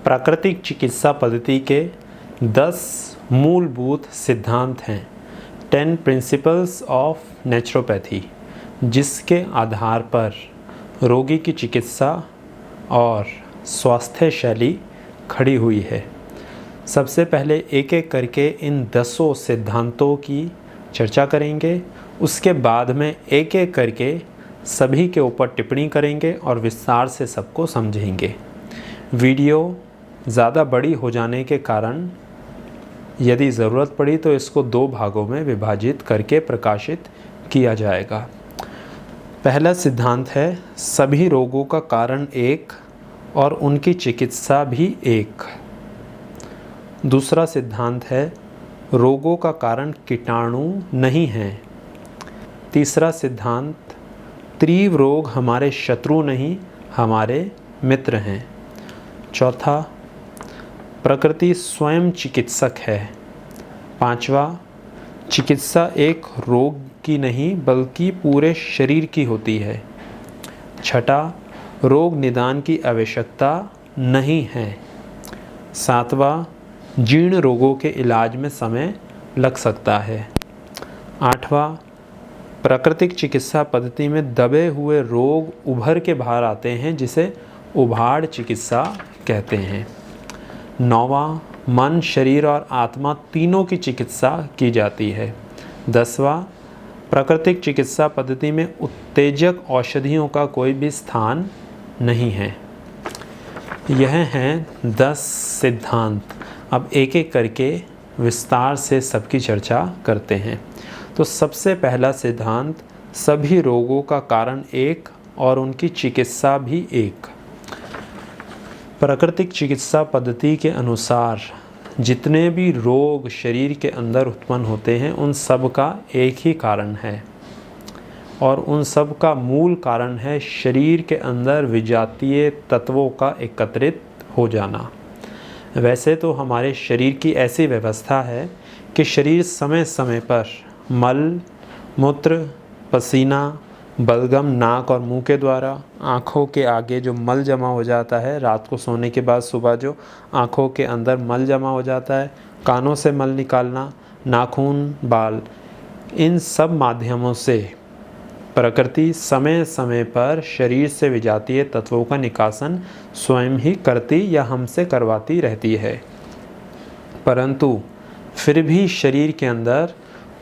प्राकृतिक चिकित्सा पद्धति के 10 मूलभूत सिद्धांत हैं, 10 प्रिंसिपल्स ऑफ नेचुरोपैथी, जिसके आधार पर रोगी की चिकित्सा और स्वास्थ्य शैली खड़ी हुई है। सबसे पहले एक एक करके इन 10 सिद्धांतों की चर्चा करेंगे, उसके बाद में एक एक करके सभी के ऊपर टिप्पणी करेंगे और विस्तार से सबको समझेंगे। वीडियो ज़्यादा बड़ी हो जाने के कारण यदि ज़रूरत पड़ी तो इसको 2 भागों में विभाजित करके प्रकाशित किया जाएगा। पहला सिद्धांत है, सभी रोगों का कारण एक और उनकी चिकित्सा भी एक। दूसरा सिद्धांत है, रोगों का कारण कीटाणु नहीं हैं। तीसरा सिद्धांत, तीव्र रोग हमारे शत्रु नहीं, हमारे मित्र हैं। चौथा, प्रकृति स्वयं चिकित्सक है। पांचवा, चिकित्सा एक रोग की नहीं बल्कि पूरे शरीर की होती है। छठा, रोग निदान की आवश्यकता नहीं है। सातवां, जीर्ण रोगों के इलाज में समय लग सकता है। आठवां, प्राकृतिक चिकित्सा पद्धति में दबे हुए रोग उभर के बाहर आते हैं, जिसे उभाड़ चिकित्सा कहते हैं। नौवां, मन, शरीर और आत्मा तीनों की चिकित्सा की जाती है। 10वां, प्राकृतिक चिकित्सा पद्धति में उत्तेजक औषधियों का कोई भी स्थान नहीं है। यह हैं 10 सिद्धांत। अब एक एक करके विस्तार से सबकी चर्चा करते हैं। तो सबसे पहला सिद्धांत, सभी रोगों का कारण एक और उनकी चिकित्सा भी एक। प्राकृतिक चिकित्सा पद्धति के अनुसार जितने भी रोग शरीर के अंदर उत्पन्न होते हैं उन सब का एक ही कारण है और उन सब का मूल कारण है शरीर के अंदर विजातीय तत्वों का एकत्रित हो जाना। वैसे तो हमारे शरीर की ऐसी व्यवस्था है कि शरीर समय समय पर मल, मूत्र, पसीना, बलगम नाक और मुंह के द्वारा, आँखों के आगे जो मल जमा हो जाता है, रात को सोने के बाद सुबह जो आँखों के अंदर मल जमा हो जाता है, कानों से मल निकालना, नाखून, बाल, इन सब माध्यमों से प्रकृति समय समय पर शरीर से विजातीय तत्वों का निकासन स्वयं ही करती या हमसे करवाती रहती है। परंतु फिर भी शरीर के अंदर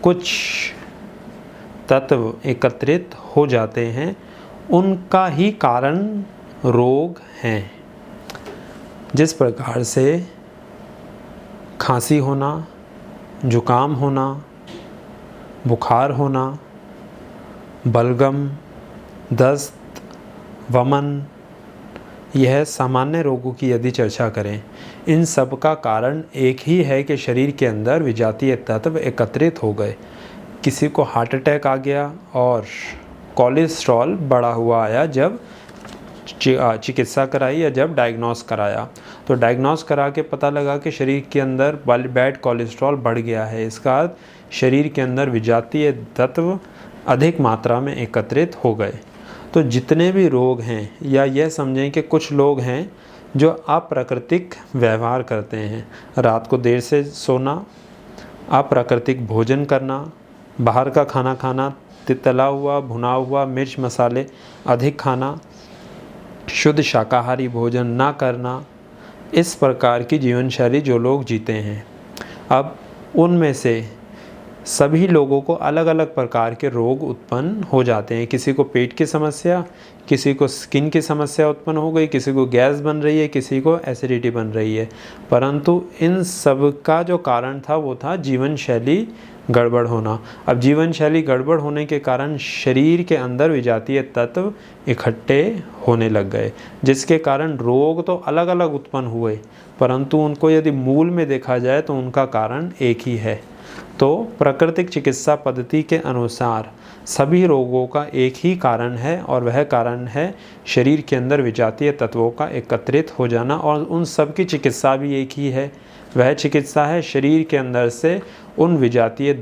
कुछ तत्व एकत्रित हो जाते हैं, उनका ही कारण रोग हैं। जिस प्रकार से खांसी होना, जुकाम होना, बुखार होना, बलगम, दस्त, वमन, यह सामान्य रोगों की यदि चर्चा करें, इन सब का कारण एक ही है कि शरीर के अंदर विजातीय तत्व एकत्रित हो गए। किसी को हार्ट अटैक आ गया और कोलेस्ट्रॉल बढ़ा हुआ आया जब चिकित्सा कराई या जब डायग्नोस कराया, तो डायग्नोस करा के पता लगा कि शरीर के अंदर बैड कोलेस्ट्रॉल बढ़ गया है। इसका अर्थ शरीर के अंदर विजातीय तत्व अधिक मात्रा में एकत्रित हो गए। तो जितने भी रोग हैं, या यह समझें कि कुछ लोग हैं जो अप्राकृतिक व्यवहार करते हैं, रात को देर से सोना, अप्राकृतिक भोजन करना, बाहर का खाना खाना, तला हुआ, भुना हुआ, मिर्च मसाले अधिक खाना, शुद्ध शाकाहारी भोजन ना करना, इस प्रकार की जीवन शैली जो लोग जीते हैं, अब उनमें से सभी लोगों को अलग अलग प्रकार के रोग उत्पन्न हो जाते हैं। किसी को पेट की समस्या, किसी को स्किन की समस्या उत्पन्न हो गई, किसी को गैस बन रही है, किसी को एसिडिटी बन रही है। परंतु इन सब का जो कारण था वो था जीवन शैली गड़बड़ होना। अब जीवन शैली गड़बड़ होने के कारण शरीर के अंदर विजातीय तत्व इकट्ठे होने लग गए, जिसके कारण रोग तो अलग अलग उत्पन्न हुए, परंतु उनको यदि मूल में देखा जाए तो उनका कारण एक ही है। तो प्राकृतिक चिकित्सा पद्धति के अनुसार सभी रोगों का एक ही कारण है और वह कारण है शरीर के अंदर विजातीय तत्वों का एकत्रित हो जाना, और उन सब की चिकित्सा भी एक ही है। वह चिकित्सा है शरीर के अंदर से उन विजातीय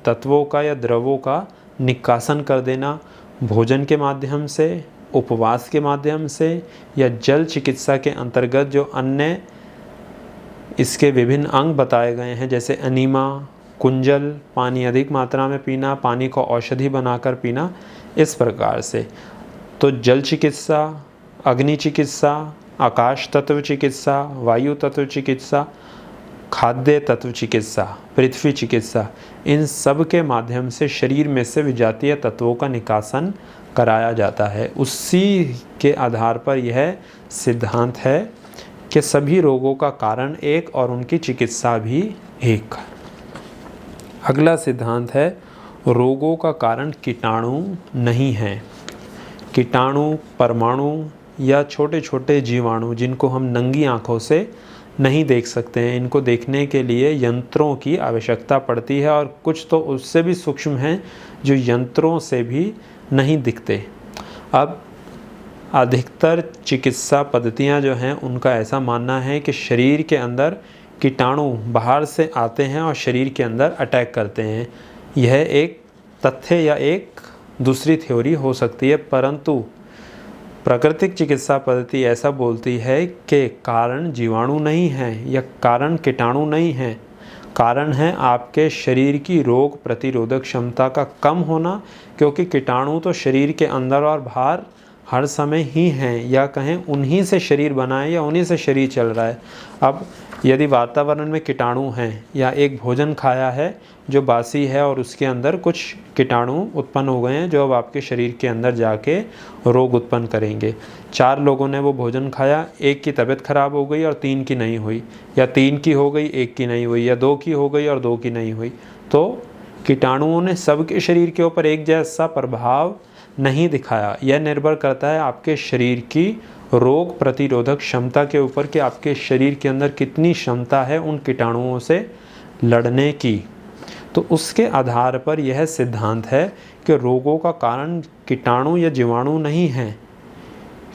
तत्वों का या द्रवों का निकासन कर देना, भोजन के माध्यम से, उपवास के माध्यम से, या जल चिकित्सा के अंतर्गत जो अन्य इसके विभिन्न अंग बताए गए हैं, जैसे अनीमा, कुंजल, पानी अधिक मात्रा में पीना, पानी को औषधि बनाकर पीना, इस प्रकार से। तो जल चिकित्सा, अग्नि चिकित्सा, आकाश तत्व चिकित्सा, वायु तत्व चिकित्सा, खाद्य तत्व चिकित्सा, पृथ्वी चिकित्सा, इन सब के माध्यम से शरीर में से विजातीय तत्वों का निकासन कराया जाता है। उसी के आधार पर यह सिद्धांत है कि सभी रोगों का कारण एक और उनकी चिकित्सा भी एक। अगला सिद्धांत है, रोगों का कारण कीटाणु नहीं है। कीटाणु, परमाणु या छोटे छोटे जीवाणु जिनको हम नंगी आँखों से नहीं देख सकते हैं, इनको देखने के लिए यंत्रों की आवश्यकता पड़ती है, और कुछ तो उससे भी सूक्ष्म हैं जो यंत्रों से भी नहीं दिखते। अब अधिकतर चिकित्सा पद्धतियां जो हैं उनका ऐसा मानना है कि शरीर के अंदर कीटाणु बाहर से आते हैं और शरीर के अंदर अटैक करते हैं। यह एक तथ्य या एक दूसरी थ्योरी हो सकती है, परंतु प्राकृतिक चिकित्सा पद्धति ऐसा बोलती है कि कारण जीवाणु नहीं है या कारण कीटाणु नहीं है, कारण है आपके शरीर की रोग प्रतिरोधक क्षमता का कम होना, क्योंकि कीटाणु तो शरीर के अंदर और बाहर हर समय ही हैं, या कहें उन्हीं से शरीर बना है या उन्हीं से शरीर चल रहा है। अब यदि वातावरण में कीटाणु हैं या एक भोजन खाया है जो बासी है और उसके अंदर कुछ कीटाणु उत्पन्न हो गए हैं जो अब आपके शरीर के अंदर जाके रोग उत्पन्न करेंगे। 4 लोगों ने वो भोजन खाया, एक की तबीयत खराब हो गई और 3 की नहीं हुई, या 3 की हो गई 1 की नहीं हुई, या 2 की हो गई और 2 की नहीं हुई। तो कीटाणुओं ने सबके शरीर के ऊपर एक जैसा प्रभाव नहीं दिखाया। यह निर्भर करता है आपके शरीर की रोग प्रतिरोधक क्षमता के ऊपर कि आपके शरीर के अंदर कितनी क्षमता है उन कीटाणुओं से लड़ने की। तो उसके आधार पर यह सिद्धांत है कि रोगों का कारण कीटाणु या जीवाणु नहीं है,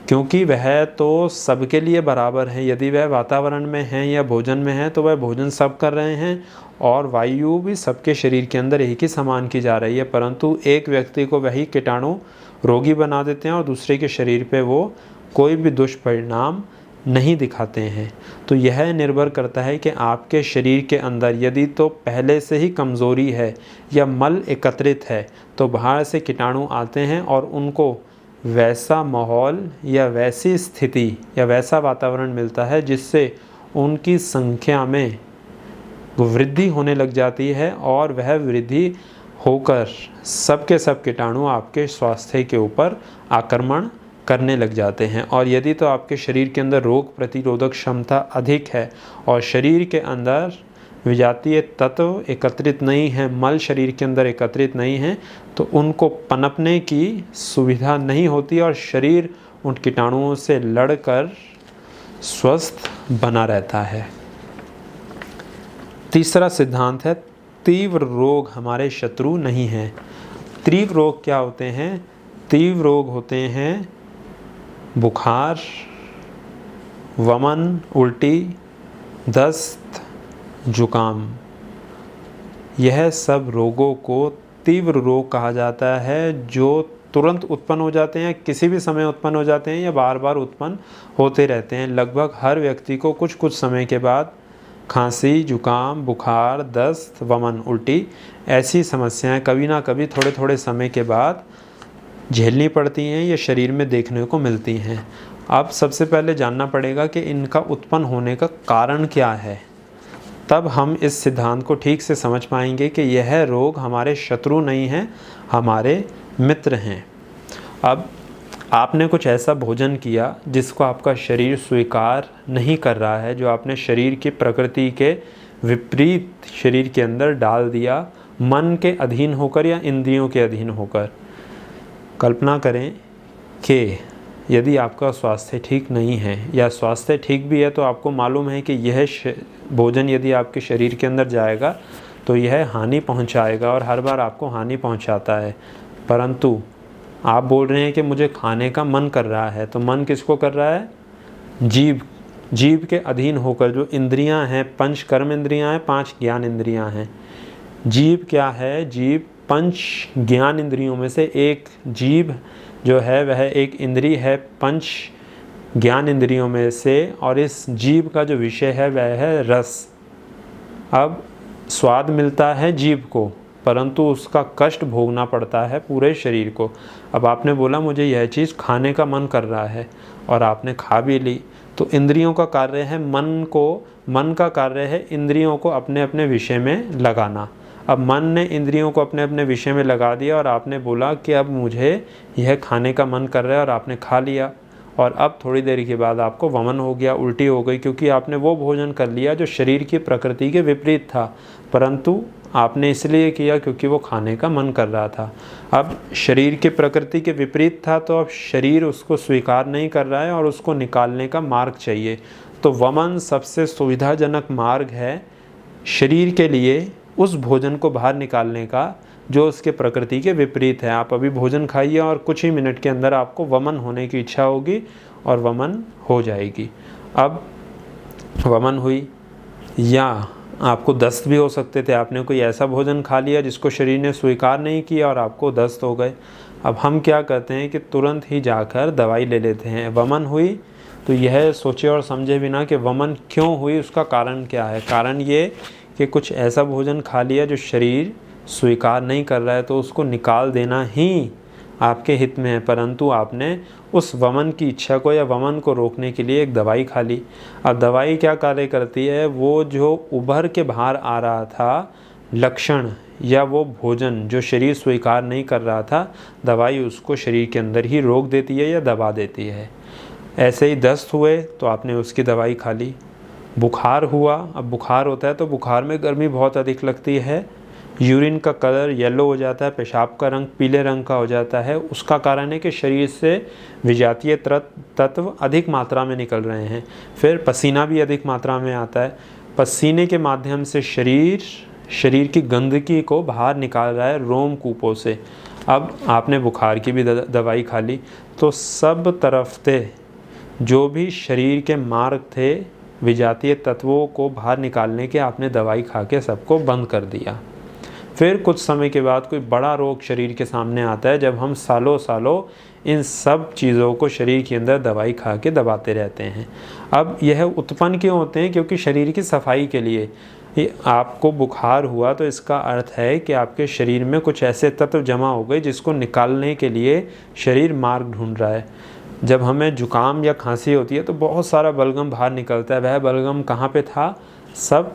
क्योंकि वह तो सबके लिए बराबर है। यदि वह वातावरण में है या भोजन में है तो वह भोजन सब कर रहे हैं, और वायु भी सबके शरीर के अंदर एक ही समान की जा रही है, परंतु एक व्यक्ति को वही कीटाणु रोगी बना देते हैं और दूसरे के शरीर पे वो कोई भी दुष्परिणाम नहीं दिखाते हैं। तो यह निर्भर करता है कि आपके शरीर के अंदर यदि तो पहले से ही कमज़ोरी है या मल एकत्रित है तो बाहर से कीटाणु आते हैं और उनको वैसा माहौल या वैसी स्थिति या वैसा वातावरण मिलता है जिससे उनकी संख्या में वृद्धि होने लग जाती है, और वह वृद्धि होकर सब कीटाणु आपके स्वास्थ्य के ऊपर आक्रमण करने लग जाते हैं। और यदि तो आपके शरीर के अंदर रोग प्रतिरोधक क्षमता अधिक है और शरीर के अंदर विजातीय तत्व एकत्रित नहीं है, मल शरीर के अंदर एकत्रित नहीं है, तो उनको पनपने की सुविधा नहीं होती और शरीर उन कीटाणुओं से लड़कर स्वस्थ बना रहता है। तीसरा सिद्धांत है, तीव्र रोग हमारे शत्रु नहीं हैं। तीव्र रोग क्या होते हैं? तीव्र रोग होते हैं बुखार, वमन, उल्टी, दस्त, जुकाम। यह सब रोगों को तीव्र रोग कहा जाता है, जो तुरंत उत्पन्न हो जाते हैं, किसी भी समय उत्पन्न हो जाते हैं या बार बार उत्पन्न होते रहते हैं। लगभग हर व्यक्ति को कुछ कुछ समय के बाद खांसी, जुकाम, बुखार, दस्त, वमन, उल्टी ऐसी समस्याएं कभी ना कभी थोड़े थोड़े समय के बाद झेलनी पड़ती हैं या शरीर में देखने को मिलती हैं। अब सबसे पहले जानना पड़ेगा कि इनका उत्पन्न होने का कारण क्या है, तब हम इस सिद्धांत को ठीक से समझ पाएंगे कि यह रोग हमारे शत्रु नहीं हैं, हमारे मित्र हैं। अब आपने कुछ ऐसा भोजन किया जिसको आपका शरीर स्वीकार नहीं कर रहा है, जो आपने शरीर की प्रकृति के विपरीत शरीर के अंदर डाल दिया, मन के अधीन होकर या इंद्रियों के अधीन होकर। कल्पना करें कि यदि आपका स्वास्थ्य ठीक नहीं है या स्वास्थ्य ठीक भी है तो आपको मालूम है कि यह भोजन यदि आपके शरीर के अंदर जाएगा तो यह हानि पहुंचाएगा और हर बार आपको हानि पहुंचाता है, परंतु आप बोल रहे हैं कि मुझे खाने का मन कर रहा है। तो मन किसको कर रहा है? जीभ के अधीन होकर। जो इंद्रियां हैं, 5 कर्म इंद्रियां हैं, 5 ज्ञान इंद्रियां हैं। जीभ क्या है? जीभ 5 ज्ञान इंद्रियों में से एक जीभ जो है वह एक इंद्री है, 5 ज्ञान इंद्रियों में से, और इस जीभ का जो विषय है वह है रस। अब स्वाद मिलता है जीभ को, परंतु उसका कष्ट भोगना पड़ता है पूरे शरीर को। अब आपने बोला मुझे यह चीज़ खाने का मन कर रहा है और आपने खा भी ली, तो इंद्रियों का कार्य है मन का कार्य है इंद्रियों को अपने अपने विषय में लगाना। अब मन ने इंद्रियों को अपने अपने विषय में लगा दिया और आपने बोला कि अब मुझे यह खाने का मन कर रहा है, और आपने खा लिया, और अब थोड़ी देर के बाद आपको वमन हो गया, उल्टी हो गई, क्योंकि आपने वो भोजन कर लिया जो शरीर की प्रकृति के विपरीत था, परंतु आपने इसलिए किया क्योंकि वो खाने का मन कर रहा था। अब शरीर की प्रकृति के विपरीत था, तो अब शरीर उसको स्वीकार नहीं कर रहा है और उसको निकालने का मार्ग चाहिए। तो वमन सबसे सुविधाजनक मार्ग है शरीर के लिए उस भोजन को बाहर निकालने का जो उसके प्रकृति के विपरीत है। आप अभी भोजन खाइए और कुछ ही मिनट के अंदर आपको वमन होने की इच्छा होगी और वमन हो जाएगी। अब वमन हुई, या आपको दस्त भी हो सकते थे, आपने कोई ऐसा भोजन खा लिया जिसको शरीर ने स्वीकार नहीं किया और आपको दस्त हो गए। अब हम क्या करते हैं कि तुरंत ही जाकर दवाई ले लेते हैं। वमन हुई तो यह सोचे और समझे बिना कि वमन क्यों हुई, उसका कारण क्या है। कारण ये कि कुछ ऐसा भोजन खा लिया जो शरीर स्वीकार नहीं कर रहा है, तो उसको निकाल देना ही आपके हित में है, परंतु आपने उस वमन की इच्छा को या वमन को रोकने के लिए एक दवाई खा ली। अब दवाई क्या कार्य करती है, वो जो उभर के बाहर आ रहा था लक्षण या वो भोजन जो शरीर स्वीकार नहीं कर रहा था, दवाई उसको शरीर के अंदर ही रोक देती है या दबा देती है। ऐसे ही दस्त हुए तो आपने उसकी दवाई खा ली। बुखार हुआ, अब बुखार होता है तो बुखार में गर्मी बहुत अधिक लगती है, यूरिन का कलर येलो हो जाता है, पेशाब का रंग पीले रंग का हो जाता है। उसका कारण है कि शरीर से विजातीय तत्व अधिक मात्रा में निकल रहे हैं। फिर पसीना भी अधिक मात्रा में आता है, पसीने के माध्यम से शरीर की गंदगी को बाहर निकाल रहा है रोम कूपों से। अब आपने बुखार की भी दवाई खा ली, तो सब तरफ से जो भी शरीर के मार्ग थे विजातीय तत्वों को बाहर निकालने के, आपने दवाई खा के सबको बंद कर दिया। फिर कुछ समय के बाद कोई बड़ा रोग शरीर के सामने आता है, जब हम सालों सालों इन सब चीज़ों को शरीर के अंदर दवाई खा के दबाते रहते हैं। अब यह उत्पन्न क्यों होते हैं, क्योंकि शरीर की सफाई के लिए। आपको बुखार हुआ तो इसका अर्थ है कि आपके शरीर में कुछ ऐसे तत्व जमा हो गए जिसको निकालने के लिए शरीर मार्ग ढूंढ रहा है। जब हमें जुकाम या खांसी होती है तो बहुत सारा बलगम बाहर निकलता है। वह बलगम कहाँ पे था, सब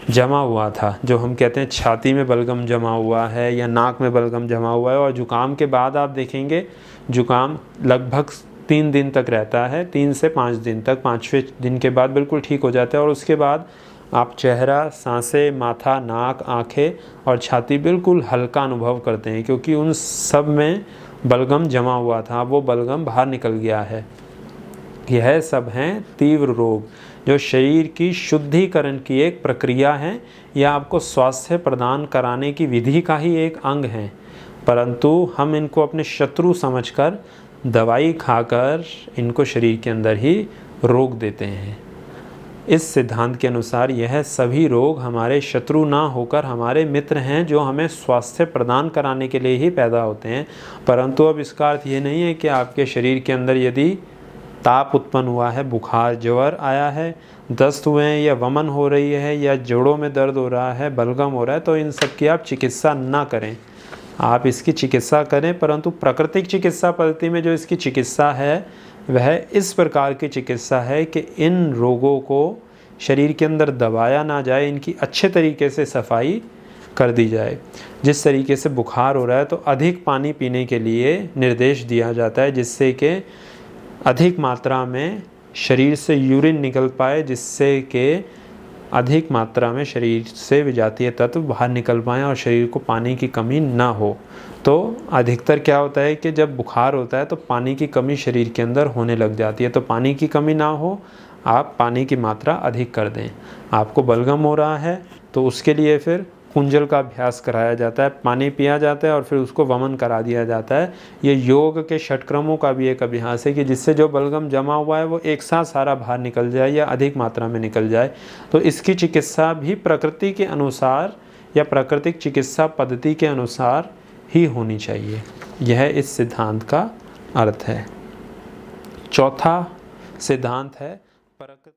जमा हुआ था। जो हम कहते हैं छाती में बलगम जमा हुआ है या नाक में बलगम जमा हुआ है। और जुकाम के बाद आप देखेंगे जुकाम लगभग 3 दिन तक रहता है, 3 से 5 दिन तक। 5वें दिन के बाद बिल्कुल ठीक हो जाता है और उसके बाद आप चेहरा, सांसें, माथा, नाक, आँखें और छाती बिल्कुल हल्का अनुभव करते हैं, क्योंकि उन सब में बलगम जमा हुआ था, वो बलगम बाहर निकल गया है। यह सब हैं तीव्र रोग जो शरीर की शुद्धिकरण की एक प्रक्रिया है या आपको स्वास्थ्य प्रदान कराने की विधि का ही एक अंग है, परंतु हम इनको अपने शत्रु समझकर दवाई खाकर इनको शरीर के अंदर ही रोक देते हैं। इस सिद्धांत के अनुसार यह सभी रोग हमारे शत्रु ना होकर हमारे मित्र हैं, जो हमें स्वास्थ्य प्रदान कराने के लिए ही पैदा होते हैं। परंतु अब इसका अर्थ ये नहीं है कि आपके शरीर के अंदर यदि ताप उत्पन्न हुआ है, बुखार, ज्वर आया है, दस्त हुए हैं या वमन हो रही है या जोड़ों में दर्द हो रहा है, बलगम हो रहा है, तो इन सब की आप चिकित्सा ना करें। आप इसकी चिकित्सा करें, परंतु प्राकृतिक चिकित्सा पद्धति में जो इसकी चिकित्सा है वह इस प्रकार की चिकित्सा है कि इन रोगों को शरीर के अंदर दबाया ना जाए, इनकी अच्छे तरीके से सफाई कर दी जाए। जिस तरीके से बुखार हो रहा है तो अधिक पानी पीने के लिए निर्देश दिया जाता है, जिससे कि अधिक मात्रा में शरीर से यूरिन निकल पाए, जिससे कि अधिक मात्रा में शरीर से विजातीय तत्व बाहर निकल पाएँ और शरीर को पानी की कमी ना हो। तो अधिकतर क्या होता है कि जब बुखार होता है तो पानी की कमी शरीर के अंदर होने लग जाती है। तो पानी की कमी ना हो, आप पानी की मात्रा अधिक कर दें। आपको बलगम हो रहा है तो उसके लिए फिर कुंजल का अभ्यास कराया जाता है, पानी पिया जाता है और फिर उसको वमन करा दिया जाता है। ये योग के षटक्रमों का भी एक अभ्यास है कि जिससे जो बलगम जमा हुआ है वो एक साथ सारा बाहर निकल जाए या अधिक मात्रा में निकल जाए। तो इसकी चिकित्सा भी प्रकृति के अनुसार या प्राकृतिक चिकित्सा पद्धति के अनुसार ही होनी चाहिए। यह इस सिद्धांत का अर्थ है। चौथा सिद्धांत है प्रकृति